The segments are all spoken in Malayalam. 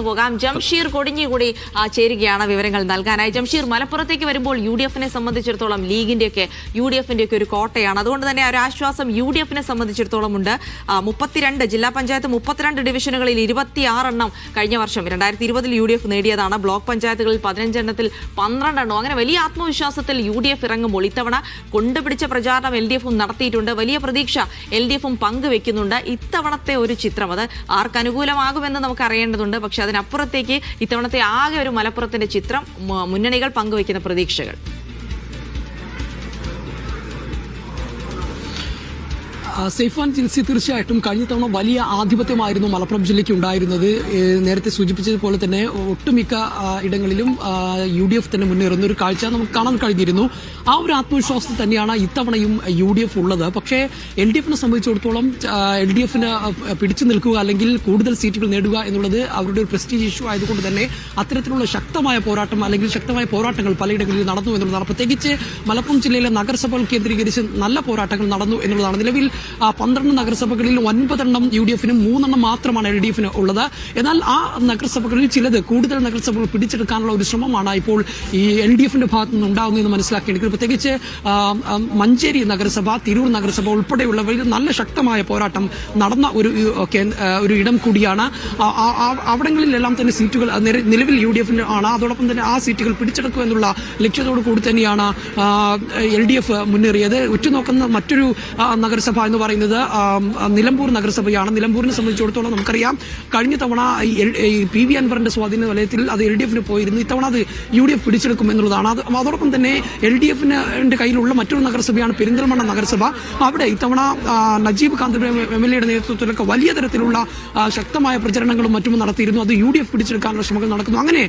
പോകാം. ജംഷീർ കൊടിഞ്ഞുകൂടി ചേരുകയാണ് വിവരങ്ങൾ നൽകാനായി. ജംഷീർ, മലപ്പുറത്തേക്ക് വരുമ്പോൾ UDF-നെ സംബന്ധിച്ചിടത്തോളം ലീഗിന്റെയൊക്കെ UDF-ന്റെ ഒരു കോട്ടയാണ്. അതുകൊണ്ട് തന്നെ ഒരു ആശ്വാസം UDF-നെ സംബന്ധിച്ചിടത്തോളം ഉണ്ട്. 32 ജില്ലാ പഞ്ചായത്ത് 32 ഡിവിഷനുകളിൽ 26 എണ്ണം കഴിഞ്ഞ വർഷം 2020 UDF നേടിയതാണ്. ബ്ലോക്ക് പഞ്ചായത്തുകളിൽ 15 എണ്ണത്തിൽ 12 എണ്ണം. അങ്ങനെ വലിയ ആത്മവിശ്വാസത്തിൽ UDF ഇറങ്ങുമ്പോൾ ഇത്തവണ കൊണ്ടുപിടിച്ച പ്രചാരണം LDF-ഉം നടത്തിയിട്ടുണ്ട്. വലിയ പ്രതീക്ഷ LDF-ഉം പങ്കുവെക്കുന്നുണ്ട്. ഇത്തവണത്തെ ഒരു ചിത്രം അത് ആർക്ക് അനുകൂലമാകുമെന്ന് നമുക്ക് അറിയേണ്ടതുണ്ട്. പക്ഷെ അതിനപ്പുറത്തേക്ക് ഇത്തവണത്തെ ആകെ ഒരു മലപ്പുറത്തിന്റെ ചിത്രം, മുന്നണികൾ പങ്കുവയ്ക്കുന്ന പ്രതീക്ഷകൾ. സൈഫാൻ ജിൽസി, തീർച്ചയായിട്ടും കഴിഞ്ഞ തവണ വലിയ ആധിപത്യമായിരുന്നു മലപ്പുറം ജില്ലയ്ക്ക് ഉണ്ടായിരുന്നത്. നേരത്തെ സൂചിപ്പിച്ചതുപോലെ തന്നെ ഒട്ടുമിക്ക ഇടങ്ങളിലും UDF തന്നെ മുന്നേറുന്ന ഒരു കാഴ്ച നമുക്ക് കാണാൻ കഴിഞ്ഞിരുന്നു. ആ ഒരു ആത്മവിശ്വാസത്തിൽ തന്നെയാണ് ഇത്തവണയും UDF ഉള്ളത്. പക്ഷേ LDF-നെ സംബന്ധിച്ചിടത്തോളം LDF-ന് പിടിച്ചു നിൽക്കുക അല്ലെങ്കിൽ കൂടുതൽ സീറ്റുകൾ നേടുക എന്നുള്ളത് അവരുടെ ഒരു പ്രസ്റ്റീജ് ഇഷ്യൂ ആയതുകൊണ്ട് തന്നെ അത്തരത്തിലുള്ള ശക്തമായ പോരാട്ടം അല്ലെങ്കിൽ ശക്തമായ പോരാട്ടങ്ങൾ പലയിടങ്ങളിൽ നടന്നു എന്നുള്ളതാണ്. പ്രത്യേകിച്ച് മലപ്പുറം ജില്ലയിലെ നഗരസഭകൾ കേന്ദ്രീകരിച്ച് നല്ല പോരാട്ടങ്ങൾ നടന്നു എന്നുള്ളതാണ്. നിലവിൽ 12 നഗരസഭകളിൽ 9 എണ്ണം UDF-നും 3 എണ്ണം മാത്രമാണ് LDF-ന് ഉള്ളത്. എന്നാൽ ആ നഗരസഭകളിൽ ചിലത് കൂടുതൽ നഗരസഭകൾ പിടിച്ചെടുക്കാനുള്ള ഒരു ശ്രമമാണ് ഇപ്പോൾ ഈ LDF-ന്റെ ഭാഗത്തു നിന്ന് ഉണ്ടാകുന്നതെന്ന് മനസ്സിലാക്കേണ്ടത്. പ്രത്യേകിച്ച് മഞ്ചേരി നഗരസഭ, തിരൂർ നഗരസഭ ഉൾപ്പെടെയുള്ളവയിൽ നല്ല ശക്തമായ പോരാട്ടം നടന്ന ഒരു ഇടം കൂടിയാണ്. അവിടങ്ങളിലെല്ലാം തന്നെ സീറ്റുകൾ നിലവിൽ UDF-ന് ആണ്. അതോടൊപ്പം തന്നെ ആ സീറ്റുകൾ പിടിച്ചെടുക്കുക എന്നുള്ള ലക്ഷ്യത്തോടു കൂടി തന്നെയാണ് LDF മുന്നേറിയത്. ഉറ്റുനോക്കുന്ന മറ്റൊരു നഗരസഭ എന്ന് പറയുന്നത് നിലമ്പൂർ നഗരസഭയാണ്. നിലമ്പൂരിനെ സംബന്ധിച്ചിടത്തോളം നമുക്കറിയാം കഴിഞ്ഞ തവണ PV അൻവറിന്റെ സ്വാധീന വലയത്തിൽ അത് LDF-ന് പോയിരുന്നു. ഇത്തവണ അത് UDF പിടിച്ചെടുക്കും എന്നുള്ളതാണ്. അതോടൊപ്പം തന്നെ LDF-ന്റെ കയ്യിലുള്ള മറ്റൊരു നഗരസഭയാണ് പെരിന്തൽമണ്ണ നഗരസഭ. അവിടെ ഇത്തവണ നജീബ് കാന്തപുരം MLA-യുടെ നേതൃത്വത്തിലൊക്കെ വലിയ തരത്തിലുള്ള ശക്തമായ പ്രചരണങ്ങളും മറ്റും നടത്തിയിരുന്നു. അത് UDF പിടിച്ചെടുക്കാനുള്ള ശ്രമങ്ങൾ നടക്കുന്നു. അങ്ങനെ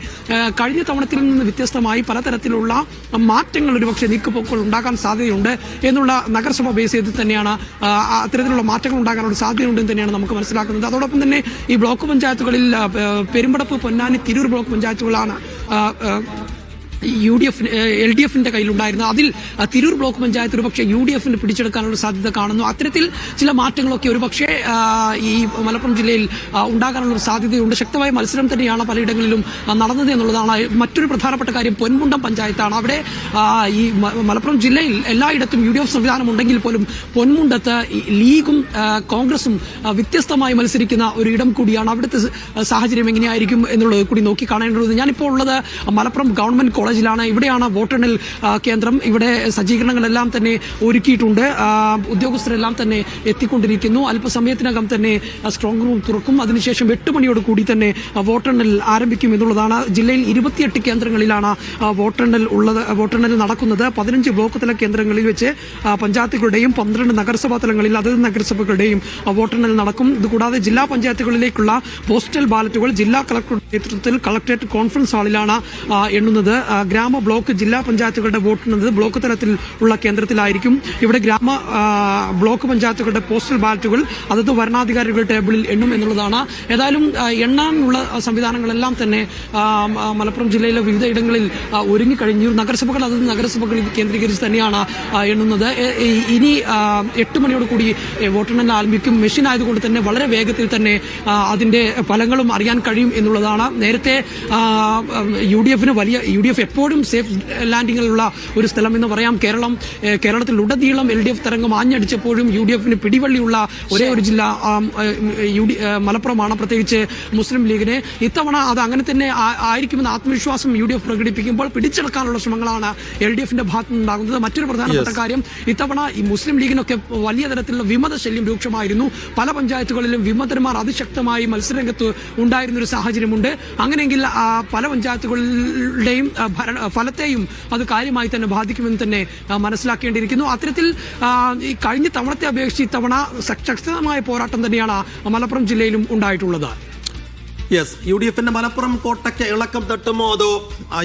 കഴിഞ്ഞ തവണത്തിൽ നിന്ന് വ്യത്യസ്തമായി പലതരത്തിലുള്ള മാറ്റങ്ങൾ ഒരുപക്ഷെ നീക്കുപോക്കുകൾ ഉണ്ടാക്കാൻ സാധ്യതയുണ്ട് എന്നുള്ള നഗരസഭ ബേസ് ചെയ്ത് തന്നെയാണ് അത്തരത്തിലുള്ള മാറ്റങ്ങൾ ഉണ്ടാകാനുള്ള സാധ്യതയുണ്ടെന്ന് തന്നെയാണ് നമുക്ക് മനസ്സിലാക്കുന്നത്. അതോടൊപ്പം തന്നെ ഈ ബ്ലോക്ക് പഞ്ചായത്തുകളിൽ പെരുമ്പടപ്പ്, പൊന്നാനി, തിരൂർ ബ്ലോക്ക് പഞ്ചായത്തുകളാണ് LDF-ന്റെ കയ്യിലുണ്ടായിരുന്നു. അതിൽ തിരൂർ ബ്ലോക്ക് പഞ്ചായത്ത് ഒരുപക്ഷെ UDF-ന് പിടിച്ചെടുക്കാനുള്ള സാധ്യത കാണുന്നു. അത്തരത്തിൽ ചില മാറ്റങ്ങളൊക്കെ ഒരുപക്ഷെ ഈ മലപ്പുറം ജില്ലയിൽ ഉണ്ടാകാനുള്ള സാധ്യതയുണ്ട്. ശക്തമായ മത്സരം തന്നെയാണ് പലയിടങ്ങളിലും നടന്നത് എന്നുള്ളതാണ് മറ്റൊരു പ്രധാനപ്പെട്ട കാര്യം. പൊന്മുണ്ടം പഞ്ചായത്താണ്. അവിടെ ഈ മലപ്പുറം ജില്ലയിൽ എല്ലായിടത്തും UDF സംവിധാനം ഉണ്ടെങ്കിൽ പോലും പൊന്മുണ്ടത്ത് ലീഗും കോൺഗ്രസും വ്യത്യസ്തമായി മത്സരിക്കുന്ന ഒരു ഇടം കൂടിയാണ്. അവിടുത്തെ സാഹചര്യം എങ്ങനെയായിരിക്കും എന്നുള്ളത് കൂടി നോക്കി കാണേണ്ടത്. ഞാനിപ്പോൾ ഉള്ളത് മലപ്പുറം ഗവൺമെന്റ് കോളേജിലാണ്. ഇവിടെയാണ് വോട്ടെണ്ണൽ കേന്ദ്രം. ഇവിടെ സജ്ജീകരണങ്ങളെല്ലാം തന്നെ ഒരുക്കിയിട്ടുണ്ട്. ഉദ്യോഗസ്ഥരെല്ലാം തന്നെ എത്തിക്കൊണ്ടിരിക്കുന്നു. അല്പസമയത്തിനകം തന്നെ സ്ട്രോങ് റൂം തുറക്കും. അതിനുശേഷം 8 മണിയോട് കൂടി തന്നെ വോട്ടെണ്ണൽ ആരംഭിക്കും എന്നുള്ളതാണ്. ജില്ലയിൽ 28 കേന്ദ്രങ്ങളിലാണ് വോട്ടെണ്ണൽ നടക്കുന്നത്. 15 ബ്ലോക്ക് തല കേന്ദ്രങ്ങളിൽ വെച്ച് പഞ്ചായത്തുകളുടെയും 12 നഗരസഭാ തലങ്ങളിൽ അതത് നഗരസഭകളുടെയും വോട്ടെണ്ണൽ നടക്കും. ഇതുകൂടാതെ ജില്ലാ പഞ്ചായത്തുകളിലേക്കുള്ള പോസ്റ്റൽ ബാലറ്റുകൾ ജില്ലാ കളക്ടറുടെ നേതൃത്വത്തിൽ കളക്ടറേറ്റ് കോൺഫറൻസ് ഹാളിലാണ് എണ്ണുന്നത്. ഗ്രാമ, ബ്ലോക്ക്, ജില്ലാ പഞ്ചായത്തുകളുടെ വോട്ടെണ്ണുന്നത് ബ്ലോക്ക് തലത്തിൽ ഉള്ള കേന്ദ്രത്തിലായിരിക്കും. ഇവിടെ ബ്ലോക്ക് പഞ്ചായത്തുകളുടെ പോസ്റ്റൽ ബാലറ്റുകൾ അതത് വരണാധികാരികളുടെ ടേബിളിൽ എണ്ണും എന്നുള്ളതാണ്. ഏതായാലും എണ്ണാനുള്ള സംവിധാനങ്ങളെല്ലാം തന്നെ മലപ്പുറം ജില്ലയിലെ വിവിധ ഇടങ്ങളിൽ ഒരുങ്ങിക്കഴിഞ്ഞു. അതത് നഗരസഭകളിൽ കേന്ദ്രീകരിച്ച് തന്നെയാണ് എണ്ണുന്നത്. ഇനി 8 മണിയോട് കൂടി വോട്ടെണ്ണൽ ആരംഭിക്കും. മെഷീൻ ആയതുകൊണ്ട് തന്നെ വളരെ വേഗത്തിൽ തന്നെ അതിന്റെ ഫലങ്ങളും അറിയാൻ കഴിയും എന്നുള്ളതാണ്. നേരത്തെ UDF എപ്പോഴും സേഫ് ലാൻഡിങ്ങിലുള്ള ഒരു സ്ഥലം എന്ന് പറയാം. കേരളത്തിൽ ഉടനീളം LDF തരംഗം ആഞ്ഞടിച്ചപ്പോഴും UDF-ന് പിടിവള്ളിയുള്ള ഒരേ ഒരു ജില്ല മലപ്പുറമാണ്, പ്രത്യേകിച്ച് മുസ്ലിം ലീഗിന്. ഇത്തവണ അത് അങ്ങനെ തന്നെ ആയിരിക്കുമെന്ന് ആത്മവിശ്വാസം UDF പ്രകടിപ്പിക്കുമ്പോൾ പിടിച്ചെടുക്കാനുള്ള ശ്രമങ്ങളാണ് LDF-ന്റെ ഭാഗത്തു നിന്നുണ്ടാകുന്നത്. മറ്റൊരു പ്രധാനപ്പെട്ട കാര്യം, ഇത്തവണ ഈ മുസ്ലിം ലീഗിനൊക്കെ വലിയ തരത്തിലുള്ള വിമത ശല്യം രൂക്ഷമായിരുന്നു. പല പഞ്ചായത്തുകളിലും വിമതന്മാർ അതിശക്തമായി മത്സരരംഗത്ത് ഉണ്ടായിരുന്ന ഒരു സാഹചര്യമുണ്ട്. അങ്ങനെയെങ്കിൽ പല പഞ്ചായത്തുകളുടെയും ഫലത്തെയും അത് കാര്യമായി തന്നെ ബാധിക്കുമെന്ന് തന്നെ മനസ്സിലാക്കേണ്ടിയിരിക്കുന്നു. അത്തരത്തിൽ ഈ കഴിഞ്ഞ തവണത്തെ അപേക്ഷിച്ച് ഇത്തവണ ശക്തമായ പോരാട്ടം തന്നെയാണ് മലപ്പുറം ജില്ലയിലും ഉണ്ടായിട്ടുള്ളത്. UDF-ന്റെ മലപ്പുറം കോട്ടയ്ക്ക് ഇളക്കം തട്ടുമോ അതോ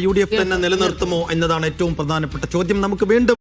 UDF തന്നെ നിലനിർത്തുമോ എന്നതാണ് ഏറ്റവും പ്രധാനപ്പെട്ട ചോദ്യം. നമുക്ക് വീണ്ടും